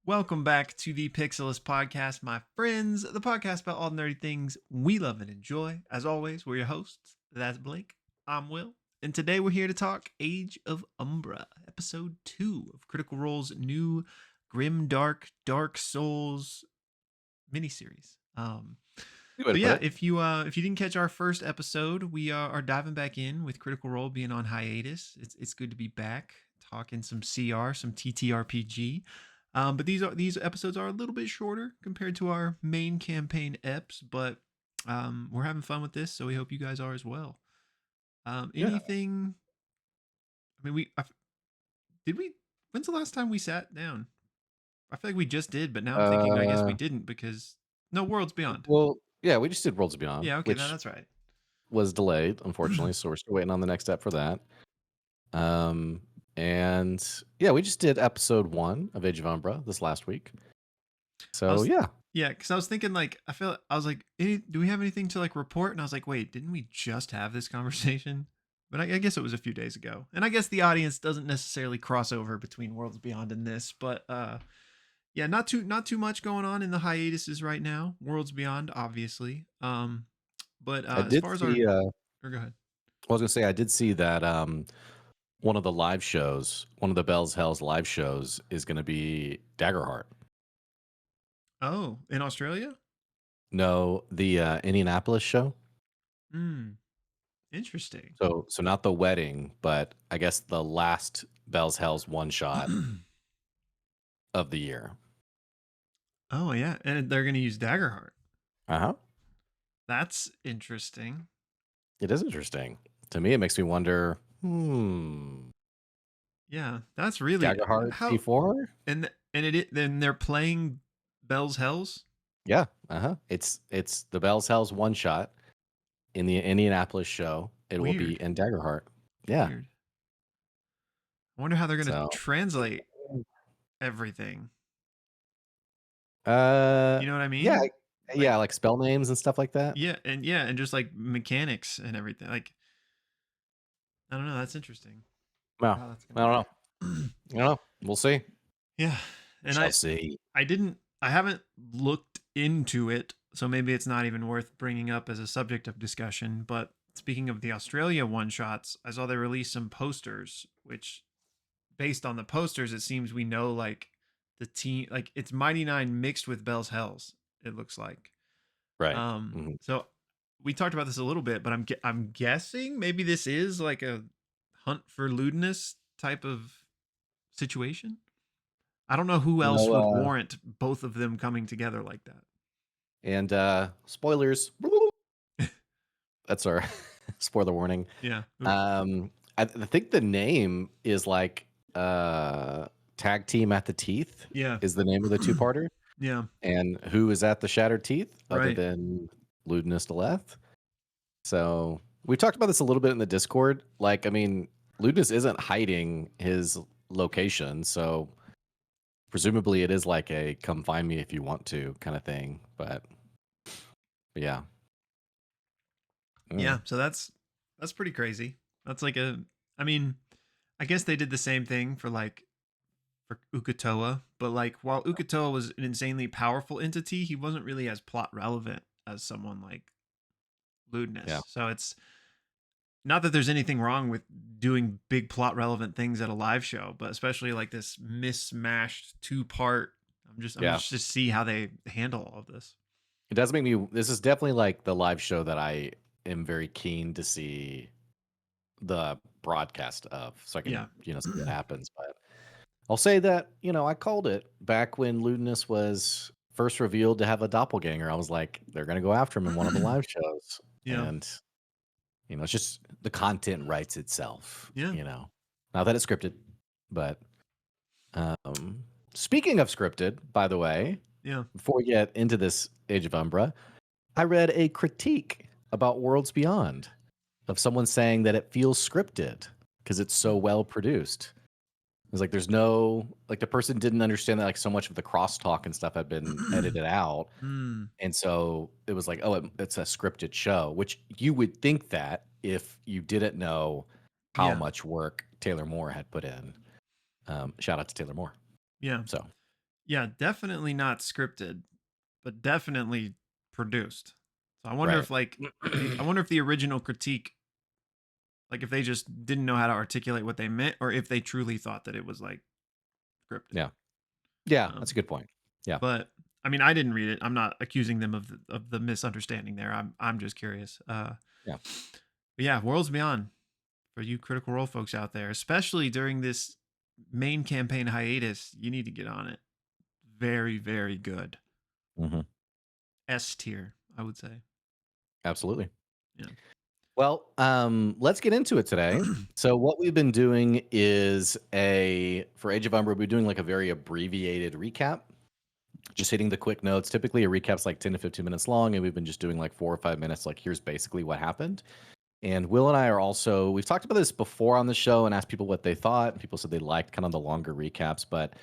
Welcome back to the Pixelist podcast, my friends. The podcast about all the nerdy things we love and enjoy. As always, we're your hosts. That's Blake. I'm Will. And today we're here to talk Age of Umbra, episode 2 of Critical Role's new Grim Dark Souls miniseries. Good way So to put yeah, it. if you didn't catch our first episode, we are diving back in with Critical Role being on hiatus. It's good to be back talking some CR, some TTRPG. But these episodes are a little bit shorter compared to our main campaign eps, but we're having fun with this, so we hope you guys are as well. Yeah. Anything? I mean, did we? When's the last time we sat down? I feel like we just did, but now I'm thinking I guess we Uh, didn't because no, Worlds Beyond. well, yeah, we just did Worlds Beyond, Yeah, okay, which that's right. was delayed, unfortunately. So we're still waiting on the next step for that. Um, and yeah, we just did episode 1 of Age of Umbra this last week. I So was yeah, Yeah, because I was thinking like I was like, do we have anything to like report? And I was like, wait, didn't we just have this conversation? But I guess it was a few days ago, and I guess the audience doesn't necessarily cross over between Worlds Beyond and this, but yeah, not too much going on in the hiatuses right now. Worlds Beyond, obviously, but I as did far as our, see. or go ahead. I was gonna say I did see that one of the live shows, one of the Bell's Hells live shows, is gonna be Daggerheart. Oh, in Australia? No, the Indianapolis show. Hmm, interesting. So not the wedding, but I guess the last Bell's Hells one shot of the year. Oh yeah, and they're gonna use Daggerheart. Uh huh. That's interesting. It is interesting. To me, it makes me wonder, Yeah, that's really Daggerheart how C4? then they're playing Bell's Hells. Yeah, uh-huh. It's the Bell's Hells one shot in the Indianapolis show. It will be Weird, in Daggerheart. Yeah. weird. I wonder how they're gonna So, translate everything. uh, You know what I yeah, mean? yeah, Like like spell names and stuff like that. and just like mechanics and everything. Like I don't know. That's interesting. Well, How that's gonna I don't know. work. I don't know. We'll see. Yeah, We and shall see. I haven't looked into it, so maybe it's not even worth bringing up as a subject of discussion. But speaking of the Australia one shots, I saw they released some posters, which based on the posters, it seems we know like the team, like it's Mighty Nine mixed with Bell's Hells. It looks like. Right. Mhm. So we talked about this a little bit, but I'm guessing maybe this is like a hunt for lewdness type of situation. I don't know who else No, would warrant both of them coming together like that. and spoilers. That's our spoiler warning. Yeah. Oops. I think the name is like Tag Team at the Teeth Yeah. is the name of the two-parter. Yeah. And who is at the Shattered Teeth other Right. than Ludinus Deleth? So we talked about this a little bit in the Discord. Like, I mean, Ludinus isn't hiding his location, so presumably it is like a "come find me if you want to" kind of thing. But yeah. Yeah. Mm. So that's pretty crazy. That's like a. I mean, I guess they did the same thing for like for Ukatoa, but like while Ukatoa was an insanely powerful entity, he wasn't really as plot relevant as someone like Yeah. Lewdness. So it's not that there's anything wrong with doing big plot relevant things at a live show, but especially like this mismatched two part. I'm Yeah. just to see how they handle all of this. It does make me. This is definitely like the live show that I am very keen to see the broadcast of, so I Yeah. can see what happens. But I'll say that I called it back when Ludinus was first revealed to have a doppelganger. I was like, they're gonna go after him in one of the live shows, Yeah. and it's just the content writes itself. Yeah. Not that it's scripted, but speaking of scripted, by the way, Yeah. before we get into this Age of Umbra, I read a critique about Worlds Beyond of someone saying that it feels scripted because it's so well produced. It's like there's no like the person didn't understand that like so much of the crosstalk and stuff had been edited out, Mm, and so it was like, oh, it's a scripted show, which you would think that if you didn't know how yeah. much work Taylor Moore had put in. Shout out to Taylor Moore. Yeah. So Yeah, definitely not scripted, but definitely produced. So I wonder Right. if I wonder if the original critique, like if they just didn't know how to articulate what they meant, or if they truly thought that it was like scripted. Yeah. Yeah, that's a Um, good point. Yeah. but I mean, I didn't read it. I'm not accusing them of the misunderstanding there. I'm just curious. Yeah. But yeah, Worlds Beyond for you Critical Role folks out there, especially during this main campaign hiatus, you need to get on it. Very, very good. Mhm. S tier, I would say. Absolutely. Yeah. Well, let's get into it today. So what we've been doing is for Age of Umbra, we're doing like a very abbreviated recap, just hitting the quick notes. Typically, a recap's like 10 to 15 minutes long, and we've been just doing like 4 or 5 minutes. Like, here's basically what happened. And Will and I are also, we've talked about this before on the show and asked people what they thought. And people said they liked kind of the longer recaps, but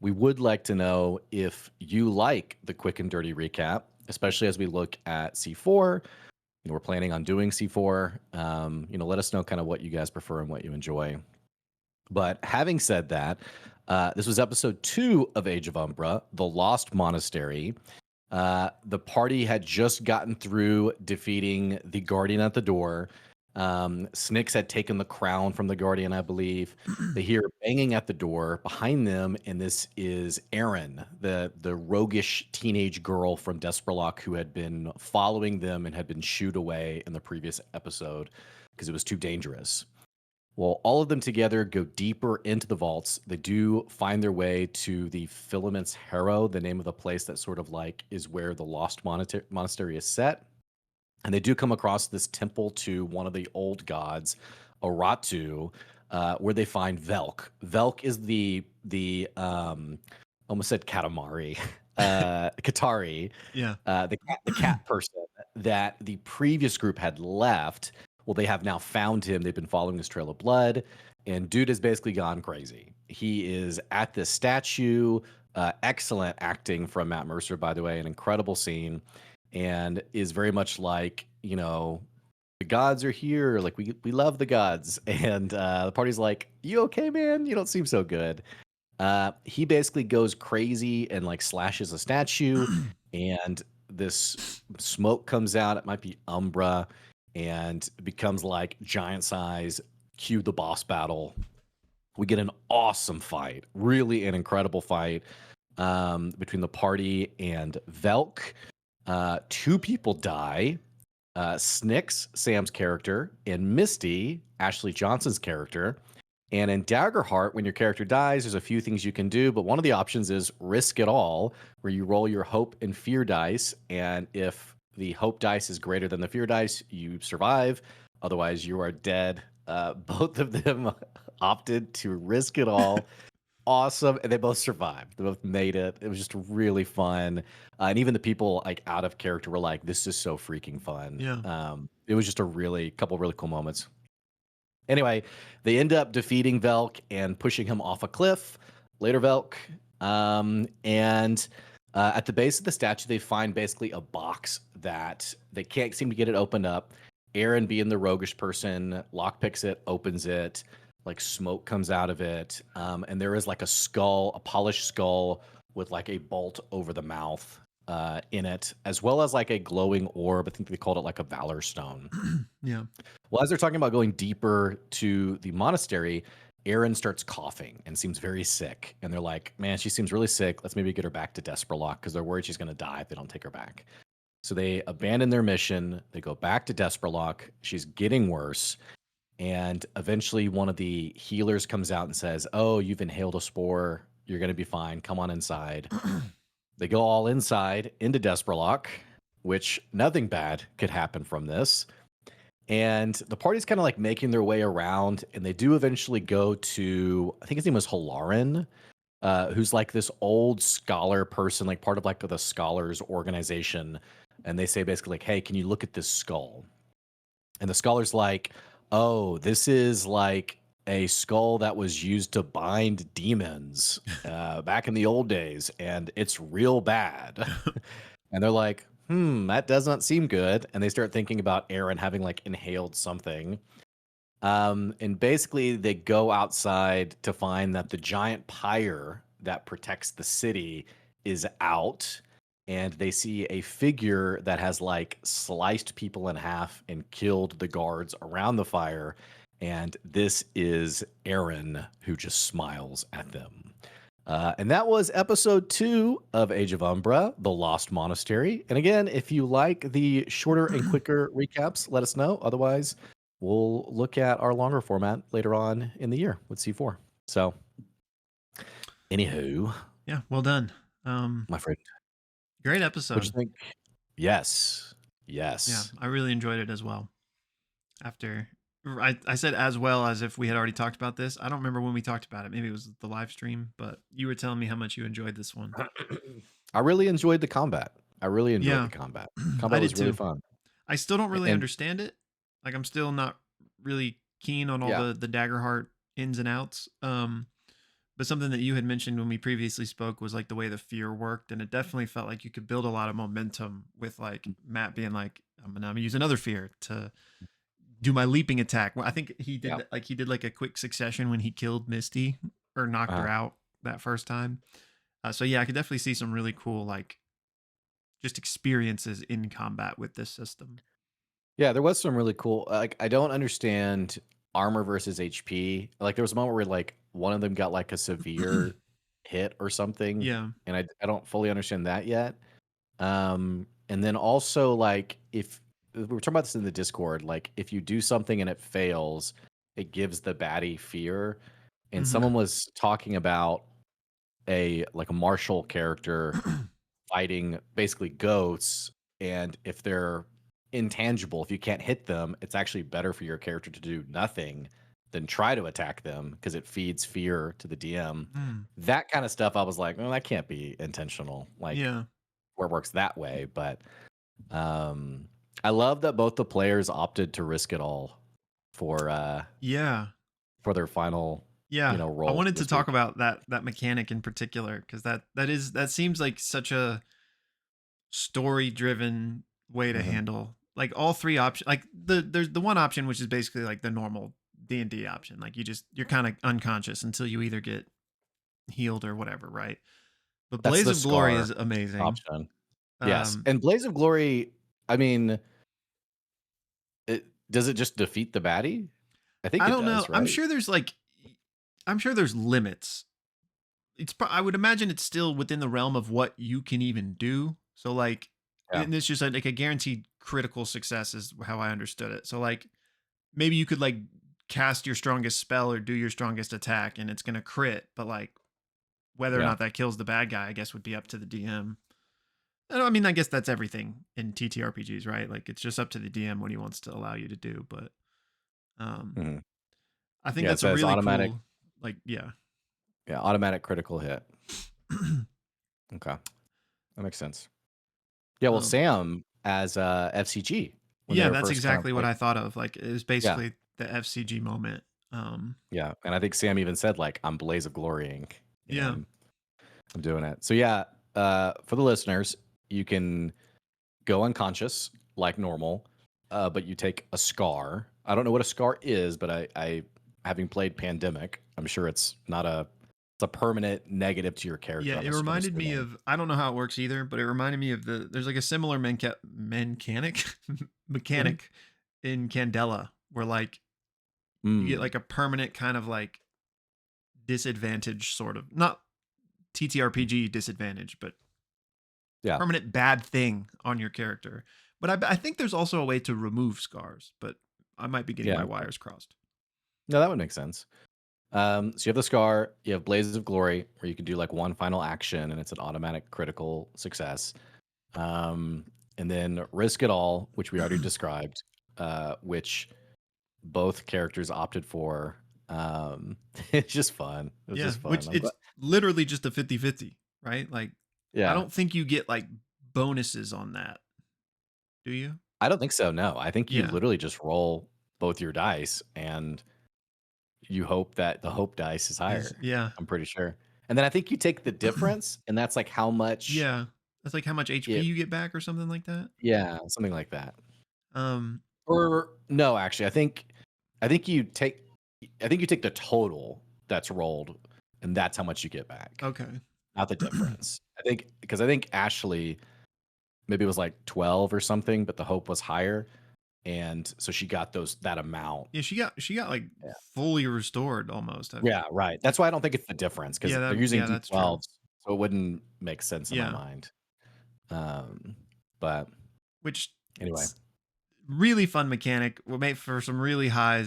we would like to know if you like the quick and dirty recap, especially as we look at C4. We're planning on doing C4. Let us know kind of what you guys prefer and what you enjoy. But having said that, this was episode 2 of Age of Umbra, The Lost Monastery. The party had just gotten through defeating the Guardian at the door. Snyx had taken the crown from the Guardian, I believe. They hear banging at the door behind them, and this is Erin, the roguish teenage girl from Desperlock who had been following them and had been shooed away in the previous episode because it was too dangerous. Well, all of them together go deeper into the vaults. They do find their way to the Filaments Harrow, the name of the place that sort of like is where the Lost Monastery is set. And they do come across this temple to one of the old gods, Aratu, where they find Velk. Velk is the almost said Katamari, Katari, Yeah. the cat person that the previous group had left. Well, they have now found him. They've been following this trail of blood, and dude has basically gone crazy. He is at this statue. Excellent acting from Matt Mercer, by the way, an incredible scene, and is very much like, the gods are here. Like, we love the gods, and the party's like, "You okay, man? You don't seem so good." He basically goes crazy and like slashes a statue, and this smoke comes out. It might be Umbra, and it becomes like giant size. Cue the boss battle. We get an awesome fight, really an incredible fight between the party and Velk. Two people die. Snyx, Sam's character, and Misty, Ashley Johnson's character. And in Daggerheart, when your character dies, there's a few things you can do, but one of the options is risk it all, where you roll your hope and fear dice, and if the hope dice is greater than the fear dice, you survive. Otherwise, you are dead. Both of them opted to risk it all. Awesome, and they both survived. They both made it. It was just really fun, and even the people like out of character were like, "This is so freaking fun." Yeah. It was just a couple really cool moments. Anyway, they end up defeating Velk and pushing him off a cliff. Later, Velk. And at the base of the statue, they find basically a box that they can't seem to get it opened up. Aaron, being the roguish person, lockpicks it, opens it. Like smoke comes out of it. And there is like a skull, a polished skull with like a bolt over the mouth in it, as well as like a glowing orb. I think they called it like a Valor Stone. Yeah. Well, as they're talking about going deeper to the monastery, Aaron starts coughing and seems very sick. And they're like, "Man, she seems really sick. Let's maybe get her back to Desperlock," because they're worried she's going to die if they don't take her back. So they abandon their mission. They go back to Desperlock. She's getting worse. And eventually, one of the healers comes out and says, "Oh, you've inhaled a spore. You're going to be fine. Come on inside." They go all inside into Desperlock, which nothing bad could happen from this. And the party's kind of like making their way around, and they do eventually go to, I think his name was Halarin, who's like this old scholar person, like part of like the scholars organization. And they say basically like, "Hey, can you look at this skull?" And the scholar's like, "Oh, this is like a skull that was used to bind demons back in the old days, and it's real bad." And they're like, that does not seem good. And they start thinking about Aaron having like inhaled something. And basically, they go outside to find that the giant pyre that protects the city is out, and they see a figure that has like sliced people in half and killed the guards around the fire. And this is Aaron, who just smiles at them. And that was episode 2 of Age of Umbra, The Lost Monastery. And again, if you like the shorter and quicker recaps, let us know. Otherwise, we'll look at our longer format later on in the year with C4. So, anywho, Yeah, well done. Um, my friend, Great what'd episode. you think? Yes. Yeah, Yes. I really enjoyed it as well. After I said as well as if we had already talked about this. I don't remember when we talked about it. Maybe it was the live stream, but you were telling me how much you enjoyed this one. I really enjoyed the combat. I really enjoyed the Yeah, combat. I Combat did was really too. fun. I still don't really And understand it. Like I'm still not really keen on all yeah. the Daggerheart ins and outs. But something that you had mentioned when we previously spoke was like the way the fear worked, and it definitely felt like you could build a lot of momentum with like Matt being like, I'm gonna use another fear to do my leaping attack. Well, I think Yeah. he did like a quick succession when he killed Misty or knocked her Uh, out that first time. So yeah, I could definitely see some really cool like just experiences in combat with this system. yeah, there was some really cool like I don't understand armor versus HP. Like there was a moment where like one of them got like a severe hit or something, Yeah. and I don't fully understand that yet. And then also like if we were talking about this in the Discord, like if you do something and it fails, it gives the baddie fear. And someone Hmm. was talking about a like a martial character fighting basically ghosts, and if they're intangible, if you can't hit them, it's actually better for your character to do nothing than try to attack them because it feeds fear to the DM. Mm. That kind of stuff, I was like, well, that can't be intentional, like Yeah. where it works that way. But I love that both the players opted to risk it all Yeah. for their final, Yeah. I role, so wanted to to talk speak. about that mechanic in particular because that seems like such a story driven way to Hmm. handle like all three options. Like there's the one option which is basically like the normal D&D option. Like you're kind of unconscious until you either get healed or whatever, right? But That's Blaze the of Glory scar is amazing. option. Yes, Um and Blaze of Glory, I mean, does it just defeat the baddie? I think I it don't know. does, right? I'm sure there's limits. I would imagine it's still within the realm of what you can even do. So like Yeah, and it's just like a guaranteed critical success is how I understood it. So like maybe you could like cast your strongest spell or do your strongest attack and it's going to crit, but like whether or yeah. not that kills the bad guy I guess would be up to the DM. I mean, I guess that's everything in TTRPGs, right? Like it's just up to the DM what he wants to allow you to do, but um Mhm. I think Yeah, it that's a says really automatic, cool like yeah. yeah, automatic critical hit. Okay, that makes sense. Yeah, well, um Sam as, FCG when they Yeah, were that's first kind of exactly what like I thought of. Like it was yeah, basically the FCG moment. yeah, and I think Sam even said, like, "I'm Blaze of Glorying," Yeah. I'm doing it. So, yeah, for the listeners, you can go unconscious like normal, but you take a scar. I don't know what a scar is, but I having played Pandemic, I'm sure it's a permanent negative to your character. Yeah, it I'm reminded me assuming. of I don't know how it works either, but it reminded me of there's like a similar mechanic Mhm. mechanic in Candela where like you get Mm, like a permanent kind of like disadvantage sort of not TTRPG disadvantage, but yeah, permanent bad thing on your character. But I think there's also a way to remove scars, but I might be getting yeah. my Okay. wires crossed. No, that would make sense. So you have the scar, you have Blazes of Glory, where you can do like one final action, and it's an automatic critical success. Um, and then Risk It All, which we already described, which both characters opted for. It's just fun. It was Yeah, just fun. which I'm glad. it's literally just a 50-50, right? Like I Yeah, don't think you get like bonuses on that. Do you? I don't think so. No, I think you Yeah. literally just roll both your dice, and you hope that the hope dice is Is higher. yeah. I'm pretty sure. And then I think you take the difference, and that's like how much Yeah. That's like how much HP it. you get back or something like that. Yeah, something like that. Um Or no, actually, I think you take the total that's rolled, and that's how much you get back, Okay. not the difference. I think Ashley maybe it was like 12 or something, but the hope was higher, and so she got that amount. Yeah, she got like Yeah. fully restored almost. Yeah, right. That's why I don't think it's the difference because 'cause Yeah, they're that using yeah, that's true. D12s, so it wouldn't make sense in my Yeah, mind. Um, but which anyway. s- really fun mechanic will make for some really high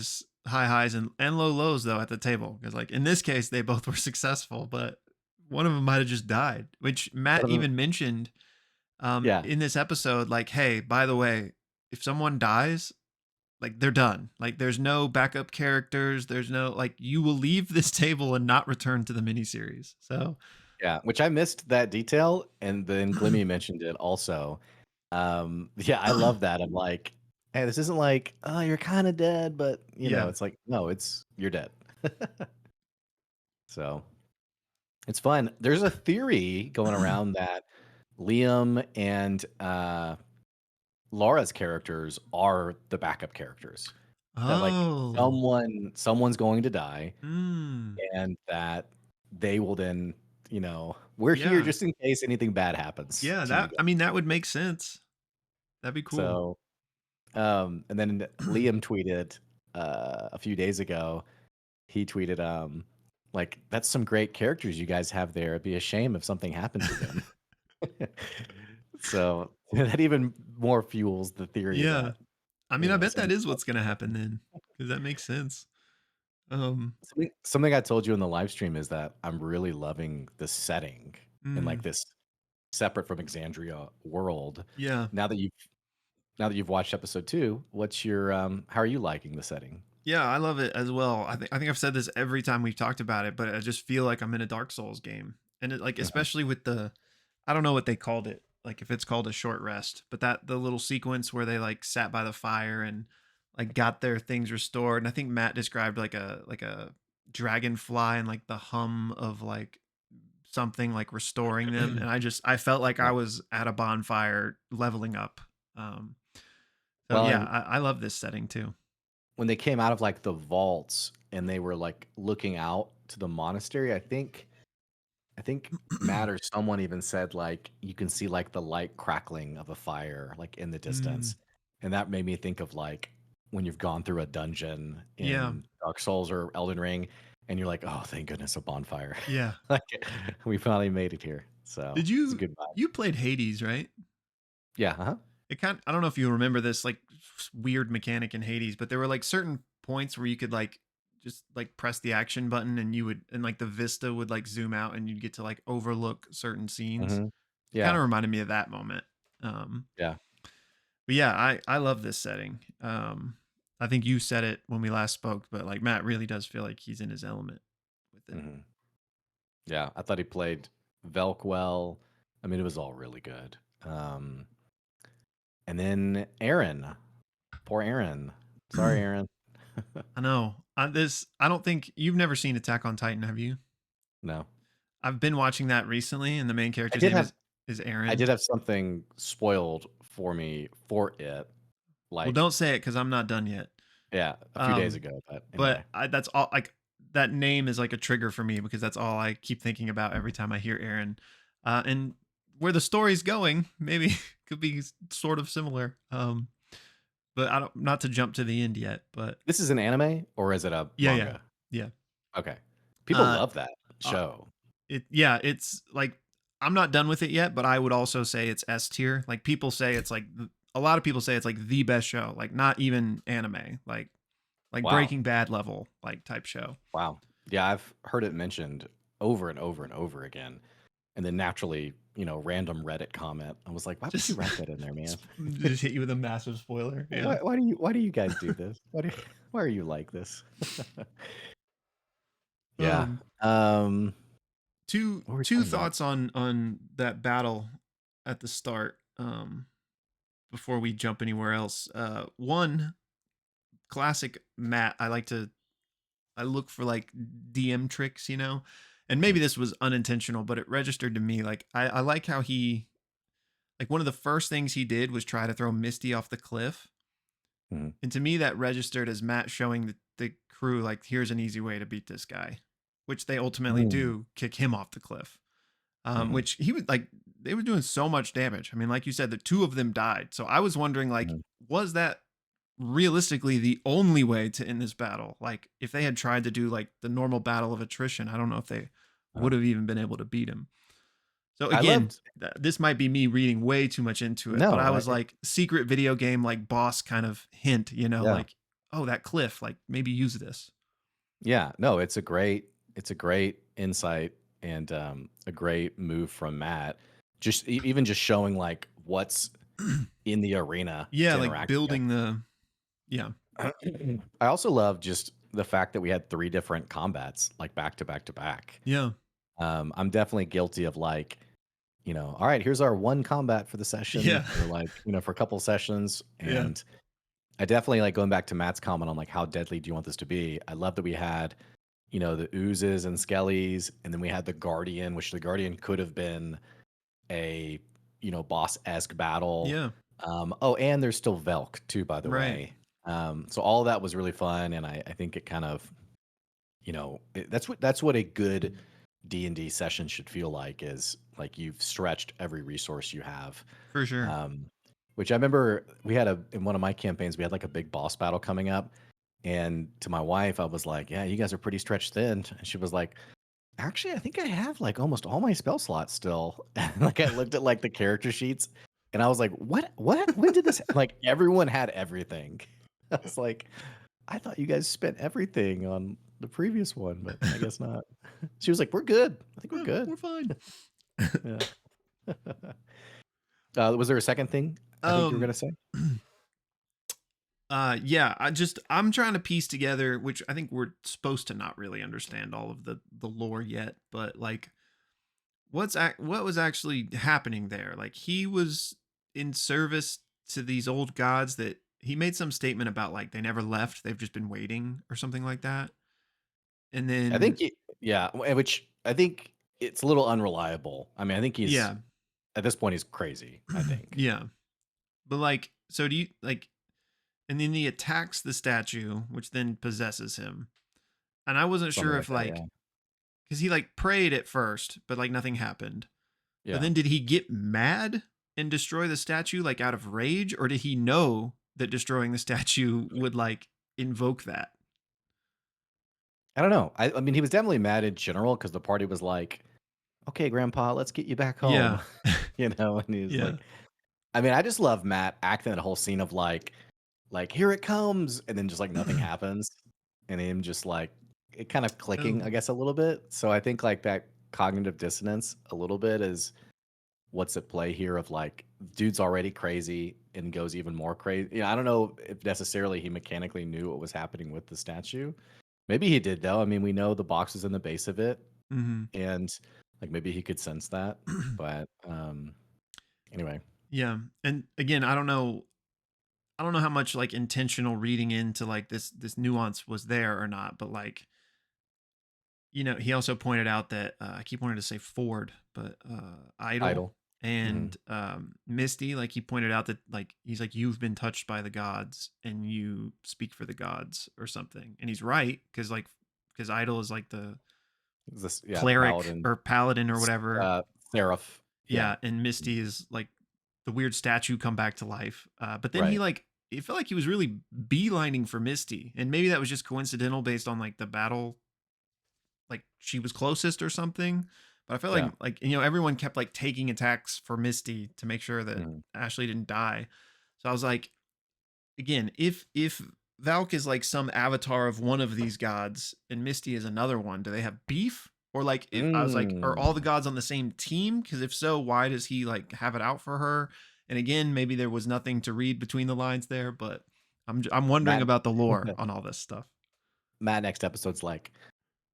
highs and low lows though at the table because like in this case they both were successful, but one of them might have just died, which One Matt of them even mentioned yeah, in this episode. Like, hey, by the way, if someone dies, like they're done. Like there's no backup characters. There's no like you will leave this table and not return to the miniseries. So yeah, which I missed that detail, and then Glimmy mentioned it also. Yeah, I love that. I'm like, "Hey, this isn't like, oh, you're kinda dead," but, yeah. it's like, "No, it's you're dead." So, it's fun. There's a theory going around that Liam and, Laura's characters are the backup characters. That, like, Oh. someone's going to die, Mm. and that they will then, "We're here Yeah. just in case anything bad happens Yeah, to you that I mean, guys." that would make sense. That'd be cool. So, and then Liam tweeted, a few days ago, he tweeted, like, "That's some great characters you guys have there. It'd be a shame if something happened to them." So, that even more fuels the theory Yeah. that, I mean, I bet that something is what's gonna happen then, because that makes sense. Um, something I told you in the live stream is that I'm really loving the setting in, like, mm, this separate from Exandria world. yeah. Now that you've now that you've watched episode 2, what's your, how are you liking the setting? Yeah, I love it as well. I think I've said this every time we've talked about it, but I just feel like I'm in a Dark Souls game. And it like Mhm. especially with the I don't know what they called it, like if it's called a short rest, but that the little sequence where they like sat by the fire and like got their things restored. And I think Matt described like a dragonfly and like the hum of like something like restoring them. And I felt like Yeah. I was at a bonfire leveling up. Um so Well, yeah, and I love this setting too. when they came out of, like, the vaults and they were, like, looking out to the monastery, I think Matt or someone even said, like, you can see, like, the light crackling of a fire, like, in the Mm, distance, and that made me think of, like, when you've gone through a dungeon yeah. in Dark Souls or Elden Ring, and you're like, "Oh, thank goodness, a bonfire." Yeah. Like, we finally made it here, so Did it's a you good vibe. you played Hades, right? Yeah, uh-huh. It kind I don't know if you remember this like weird mechanic in Hades, but there were like certain points where you could like just like press the action button and you would and like the vista would like zoom out and you'd get to like overlook certain scenes. Mhm. It kind Yeah, of reminded me of that moment. Um yeah, but yeah, I love this setting. I think you said it when we last spoke, but like Matt really does feel like he's in his element with it. mhm. Yeah, I thought he played Velk well. I mean, it was all really good. And then Aaron. Poor Aaron. Sorry, Aaron. I know. I don't think you've never seen Attack on Titan, have you? No. I've been watching that recently, and the main I character's did name have is I Aaron. did have something spoiled for me for it, Well, like, don't say it because I'm not done yet. yeah, a few days Um, ago, but but anyway. that's all. Like that name is like a trigger for me because that's all I keep thinking about every time I hear Aaron. And where the story's going, maybe could be sort of similar. But I don't. Not to jump to the end yet, but This is an anime or is it a yeah, yeah, manga? yeah. Okay. People Uh, love that uh, show. yeah, it's like I'm not done with it yet, but I would also say it's S tier. Like people say it's like a lot of people say it's like the best show, like not even anime, like Wow. Breaking Bad level like type show. Wow. Yeah, I've heard it mentioned over and over and over again. And then naturally, random Reddit comment. I was like, "Why would you Just write that in there, man? just hit you with a massive spoiler. Yeah. Why do you guys do this? Why are you like this?" Yeah. Um two What were we two talking about? thoughts on that battle at the start before we jump anywhere else. One classic Matt, I look for like DM tricks, you know? And maybe this was unintentional, but it registered to me. Like I like how he like one of the first things he did was try to throw Misty off the cliff. Mhm. And to me that registered as Matt showing the crew like here's an easy way to beat this guy. which they ultimately Mm, do kick him off the cliff. mhm, Which he was like, they were doing so much damage. I mean, like you said, the two of them died. So I was wondering, like, mhm, was that realistically the only way to end this battle? Like, if they had tried to do like the normal battle of attrition, I don't know if they uh, would have even been able to beat him. So I again, loved this might be me reading way too much into it, but no, I I was like, secret video game, like boss kind of hint, yeah. like, oh, that cliff, like maybe use this. Yeah, no, it's a great insight and, a great move from Matt. Just even just showing, like, what's in the arena Yeah, to like interact building against. the, yeah, I also love just the fact that we had 3 different combats, like, back to back to back. yeah, I'm definitely guilty of, like, "All right, here's our 1 combat for the session," yeah, or, like, for a couple sessions, yeah, and I definitely like going back to Matt's comment on, like, how deadly do you want this to be? I love that we had, the oozes and skellies, and then we had the Guardian, which the Guardian could have been a, boss-esque battle. yeah, Oh, and there's still Velk too, by the right, way. So all of that was really fun, and I think it kind of, that's what a good D&D session should feel like is like you've stretched every resource you have. for sure. Um, which I remember we had in one of my campaigns, we had like a big boss battle coming up. And to my wife, I was like, yeah, you guys are pretty stretched thin. And she was like, actually, I think I have like almost all my spell slots still. Like I looked at like the character sheets and I was like, what, when did this, like everyone had everything. I was like, I thought you guys spent everything on the previous one, but I guess not. She was like, we're good. I think we're Yeah, good. we're fine. Yeah. Was there a second thing I think you were going um, to say? yeah, I'm trying to piece together, which I think we're supposed to not really understand all of the lore yet, but like, what was actually happening there? Like, he was in service to these old gods that he made some statement about, like they never left, they've just been waiting or something like that. And I then think, yeah, which I think it's a little unreliable. I mean, I think he's yeah, at this point he's crazy. I think yeah, but like, so do you like? And then he attacks the statue, which then possesses him. And I wasn't something sure like if that. Yeah, like, because he like prayed at first, but like nothing happened. But yeah. then did he get mad and destroy the statue like out of rage, or did he know that destroying the statue would like invoke that? I don't know. I mean, he was definitely mad in general because the party was like, "Okay, Grandpa, let's get you back home," Yeah. and he was Yeah. like, I mean, I just love Matt acting that whole scene of like here it comes, and then just like nothing happens, and him just like it kind of clicking, Oh. I guess, a little bit. So I think like that cognitive dissonance a little bit is what's at play here of like dude's already crazy and goes even more crazy. I don't know if necessarily he mechanically knew what was happening with the statue. Maybe he did though. I mean, we know the box is in the base of it, Hmm. and like maybe he could sense that. But anyway, Yeah. And again, I don't know how much like intentional reading into like this nuance was there or not, but like, he also pointed out that I keep wanting to say Ford, but Idol idle. Hmm. and Misty, like he pointed out that like he's like, you've been touched by the gods and you speak for the gods or something, and he's right because Idol is like the This, yeah, cleric paladin, or paladin or whatever. seraph. Yeah, Yeah, and Misty is like the weird statue come back to life. But then he right. like it felt like he was really beelining for Misty, and maybe that was just coincidental based on like the battle, like she was closest or something. But I felt Yeah. like everyone kept like taking attacks for Misty to make sure that Mhm. Ashley didn't die. So I was like, again, if Valk is like some avatar of one of these gods and Misty is another one, do they have beef? Or like, if I was like, are all the Mm. gods on the same team? Because if so, why does he like have it out for her? And again, maybe there was nothing to read between the lines there, but I'm wondering Matt, about the lore on all this stuff. Matt, next episode's like,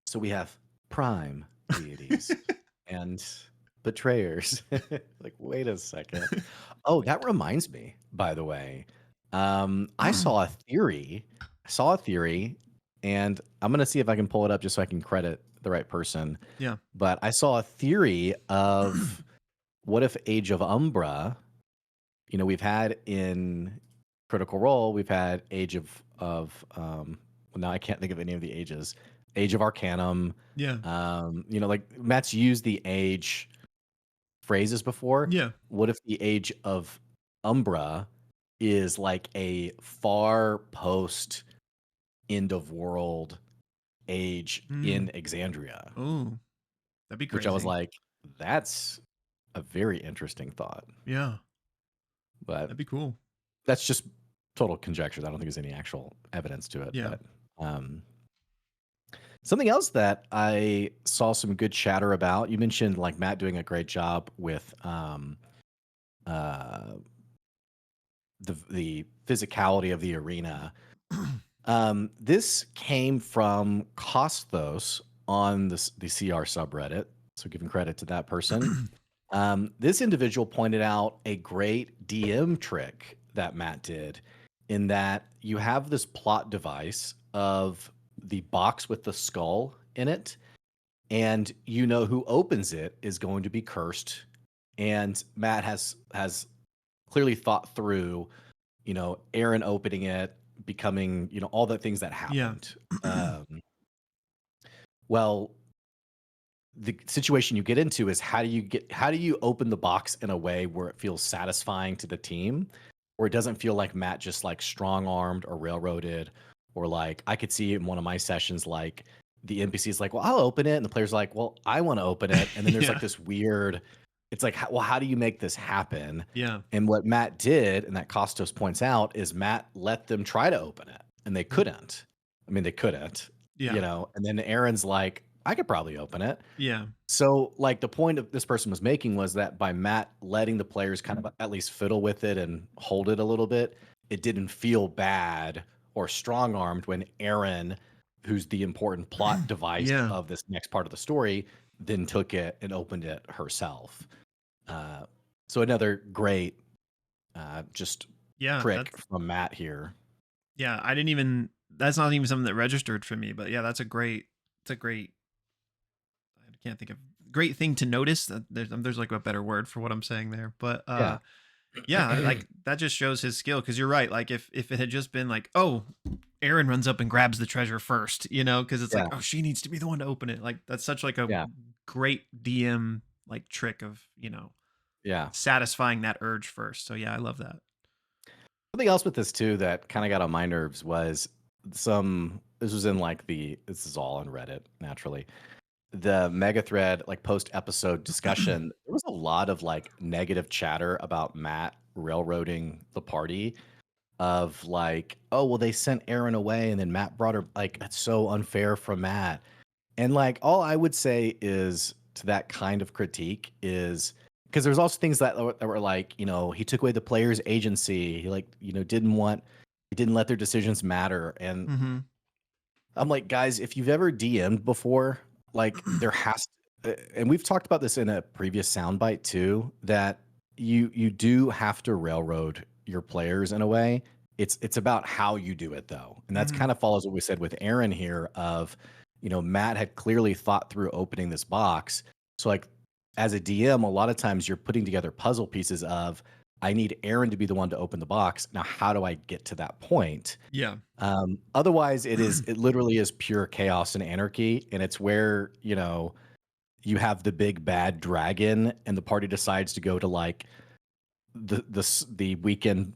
so we have prime deities and betrayers. Like, wait a second. Oh, that reminds me, by the way. I saw a theory. I saw a theory, and I'm gonna see if I can pull it up just so I can credit the right person. Yeah. But I saw a theory of what if Age of Umbra, we've had in Critical Role, we've had Age of well, now I can't think of any of the ages. Age of Arcanum. Yeah. Like Matt's used the age phrases before. Yeah. What if the Age of Umbra is like a far post end of world age Mm. in Exandria? Oh, that'd be Which I was crazy. like, that's a very interesting thought. Yeah. But That'd be cool. that's just total conjecture. I don't think there's any actual evidence to it. Yeah. But something else that I saw some good chatter about, you mentioned like Matt doing a great job with uh, the physicality of the arena. This came from Costos on the CR subreddit, so giving credit to that person. This individual pointed out a great DM trick that Matt did, in that you have this plot device of the box with the skull in it, and you know who opens it is going to be cursed. And Matt has clearly thought through, Aaron opening it, becoming, all the things that Yeah. happened. Well, the situation you get into is how do you open the box in a way where it feels satisfying to the team, or it doesn't feel like Matt just like strong armed or railroaded, or like I could see in one of my sessions like the NPC is like, well, I'll open it, and the player's like, well, I want to open it, and then there's like Yeah. this weird, it's like, well, how do you make this happen? Yeah. And what Matt did, and that Costos points out, is Matt let them try to open it, and they Mm. couldn't. I mean, they couldn't, Yeah. and then Aaron's like, I could probably open it. Yeah. So, like, the point of this person was making was that by Matt letting the players kind of at least fiddle with it and hold it a little bit, it didn't feel bad or strong armed when Aaron, who's the important plot device Yeah. of this next part of the story, then took it and opened it herself. Uh, so another great just Yeah. trick from Matt here. Yeah. I didn't even, that's not even something that registered for me, but yeah, it's a great, I can't think of great thing to notice. There's like a better word for what I'm saying there, but Yeah. yeah, like that just shows his skill. Because you're right. Like if it had just been like, oh, Aaron runs up and grabs the treasure first, because it's like, Yeah. oh, she needs to be the one to open it. Like that's such like a Yeah. great DM like trick of Yeah. satisfying that urge first. So yeah, I love that. Something else with this too that kind of got on my nerves was this was in like this is all on Reddit, naturally. The mega thread, like post episode discussion, there was a lot of like negative chatter about Matt railroading the party, of like, oh, well, they sent Aaron away and then Matt brought her. Like, that's so unfair from Matt. And like, all I would say is to that kind of critique is, because there's also things that were like, he took away the player's agency. He like, he didn't let their decisions matter. And Mm-hmm. I'm like, guys, if you've ever DM'd before, like there has and we've talked about this in a previous soundbite too, that you do have to railroad your players in a way. It's about how you do it though. And that's Mm-hmm. kind of follows what we said with Aaron here of, Matt had clearly thought through opening this box. So like as a DM, a lot of times you're putting together puzzle pieces of, I need Aaron to be the one to open the box. Now, how do I get to that point? Yeah. Otherwise, it literally is pure chaos and anarchy, and it's where you have the big bad dragon, and the party decides to go to like the weekend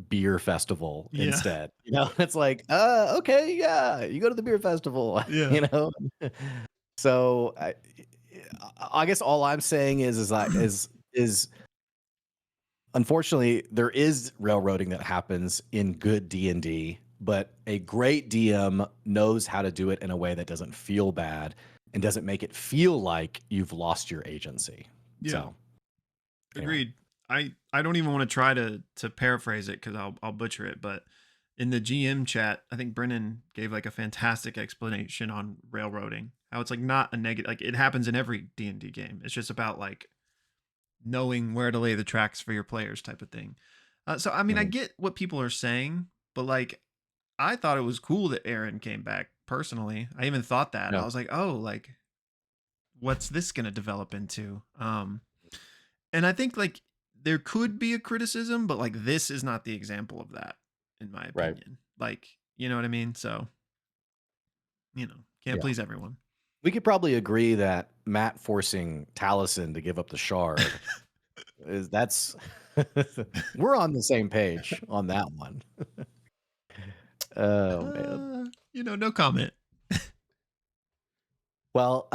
beer festival Yeah. instead. It's like, okay, yeah, you go to the beer festival, Yeah. you know. So I guess all I'm saying is unfortunately, there is railroading that happens in good D&D, but a great DM knows how to do it in a way that doesn't feel bad and doesn't make it feel like you've lost your agency. Yeah. So, anyway. Agreed. I don't even want to try to paraphrase it because I'll butcher it, but in the GM chat, I think Brennan gave like a fantastic explanation on railroading. How it's like not a negative, like it happens in every D&D game. It's just about like knowing where to lay the tracks for your players type of thing. So I mean, I Mhm. get what people are saying, but like I thought it was cool that Aaron came back personally. I even thought that. I Yeah, was like, "Oh, like what's this going to develop into?" And I think like there could be a criticism, but like this is not the example of that in my right. opinion. Like, you know what I mean? So, Can't Yeah. please everyone. We could probably agree that Matt forcing Taliesin to give up the shard is that's we're on the same page on that one. Oh, man. No comment. Well,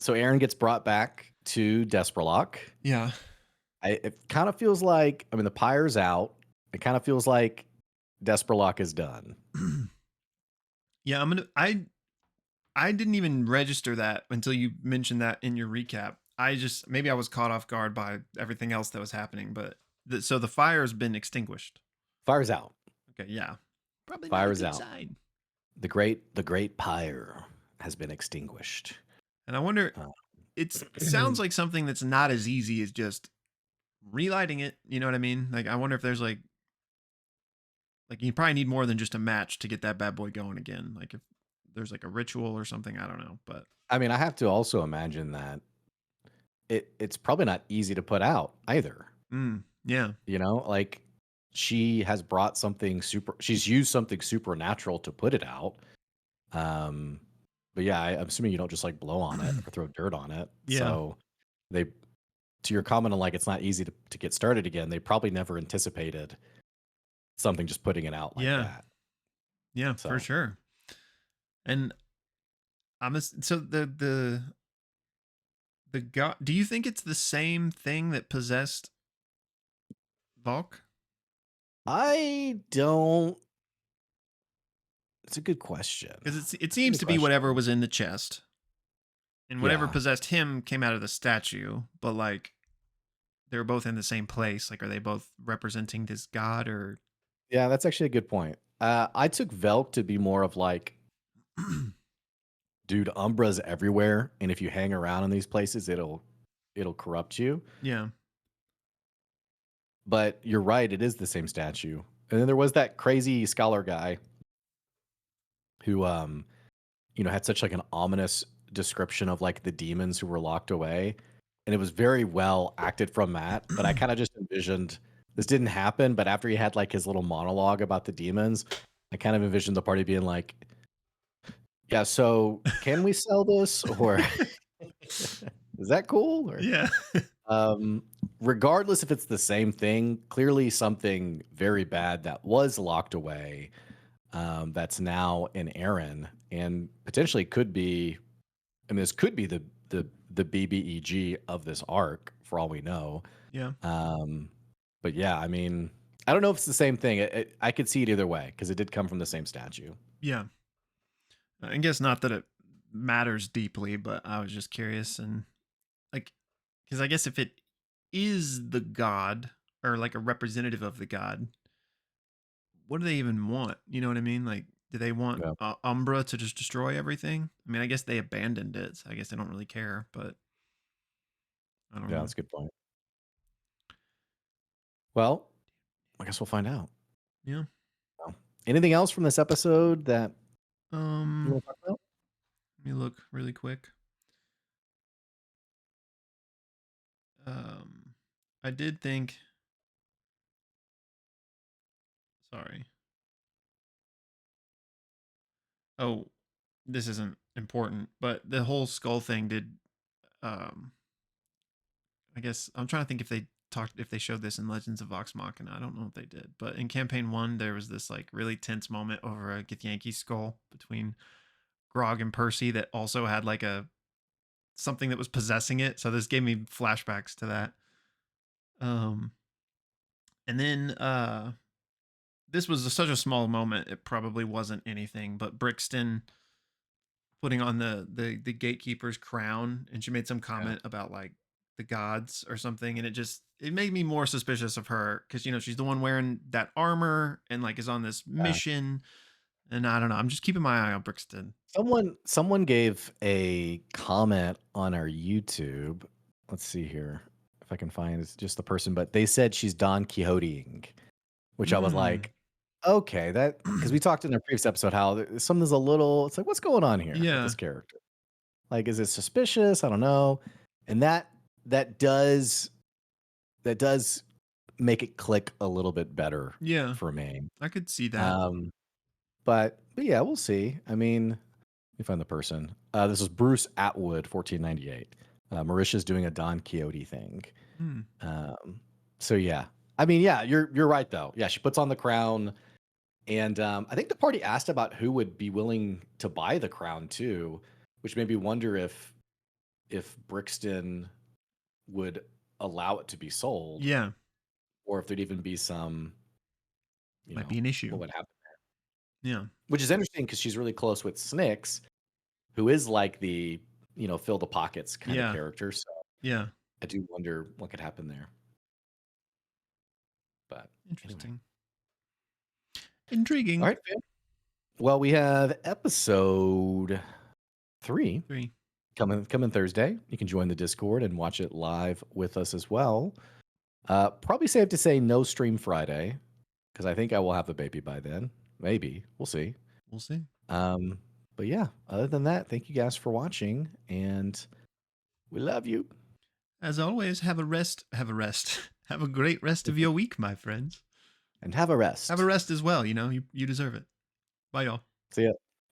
so Aaron gets brought back to Desperlock. Yeah. It kind of feels like, I mean, the pyre's out. It kind of feels like Desperlock is done. Yeah, I didn't even register that until you mentioned that in your recap. I just maybe I was caught off guard by everything else that was happening, but so the fire has been extinguished. Fire's out. Okay, yeah. Probably not a Fire's good out. sign. The great pyre has been extinguished. And I wonder Uh, it sounds like something that's not as easy as just relighting it, you know what I mean? Like I wonder if there's like you probably need more than just a match to get that bad boy going again. Like if there's like a ritual or something, I don't know, but I mean, I have to also imagine that it's probably not easy to put out either. yeah. Like she's used something supernatural to put it out. Um, but yeah, I'm assuming you don't just like blow on it or throw dirt on it. Yeah. So they, to your comment on like it's not easy to get started again, they probably never anticipated something just putting it out like Yeah. that. Yeah, for So sure. And so the god, do you think it's the same thing that possessed Volk? I don't. It's a good question. Because it That's a seems good to be question. whatever was in the chest. And whatever Yeah. possessed him came out of the statue, but like they were both in the same place. Like, are they both representing this god or? Yeah, that's actually a good point. I took Velk to be more of like, dude, Umbra's everywhere, and if you hang around in these places, it'll corrupt you. Yeah. But you're right, it is the same statue. And then there was that crazy scholar guy who had such like an ominous description of like the demons who were locked away. And it was very well acted from Matt, but I kind of just envisioned this didn't happen, but after he had like his little monologue about the demons, I kind of envisioned the party being like, yeah, so can we sell this or is that cool? Or Yeah. um regardless if it's the same thing, clearly something very bad that was locked away, that's now in Aaron and potentially could be, I mean, this could be the BBEG of this arc for all we know. Yeah. Um, but yeah, I mean, I don't know if it's the same thing. I could see it either way because it did come from the same statue. Yeah. I guess not that it matters deeply, but I was just curious and like, because I guess if it is the god or like a representative of the god, what do they even want? You know what I mean? Like, do they want Yeah, Umbra to just destroy everything? I mean, I guess they abandoned it. So I guess they don't really care, but I don't yeah, know. that's a good point. Well, I guess we'll find out. Yeah. Well, anything else from this episode that you Um, want to talk about? Let me look really quick. Um, I did think. Sorry. Oh, this isn't important, but the whole skull thing did. Um, I guess I'm trying to think if they showed this in Legends of Vox Machina. I don't know if they did, but in campaign one, there was this like really tense moment over a Githyanki skull between Grog and Percy that also had like a something that was possessing it. So this gave me flashbacks to that. Um, and then this was such a small moment, it probably wasn't anything, but Brixton putting on the gatekeeper's crown, and she made some Yeah, comment about like the gods or something, and it made me more suspicious of her because she's the one wearing that armor and like is on this yeah. mission, and I don't know. I'm just keeping my eye on Brixton. Someone gave a comment on our YouTube. Let's see here if I can find it's just the person, but they said she's Don Quixoteing, which I was Mm. like, okay, that because we talked in our previous episode how something's a little. It's like, what's going on here with Yeah, this character? Like, is it suspicious? I don't know. And that does that does make it click a little bit better yeah, for me. I could see that. Um, but yeah, we'll see. I mean, me find the person. This is Bruce Atwood, 1498. Marisha's doing a Don Quixote thing. Hmm. So yeah, I mean, yeah, you're right though. Yeah, she puts on the crown, and I think the party asked about who would be willing to buy the crown too, which made me wonder if Brixton would allow it to be sold, Yeah, or if there'd even be some, might be an what issue. would happen. Yeah, Which is interesting because she's really close with Snicks, who is like the fill the pockets kind of yeah, character. So yeah. I do wonder what could happen there. But anyway, Interesting. all Intriguing. right, fam. Well, we have episode 3 Three. coming Thursday. You can join the Discord and watch it live with us as well. Probably safe to say no stream Friday because I think I will have a baby by then. Maybe we'll see. We'll see. Um, but yeah, other than that, thank you guys for watching, and we love you. As always, have a rest. Have a rest. Have a great rest of your week, my friends. And have a rest. Have a rest as well. You deserve it. Bye, y'all. See ya.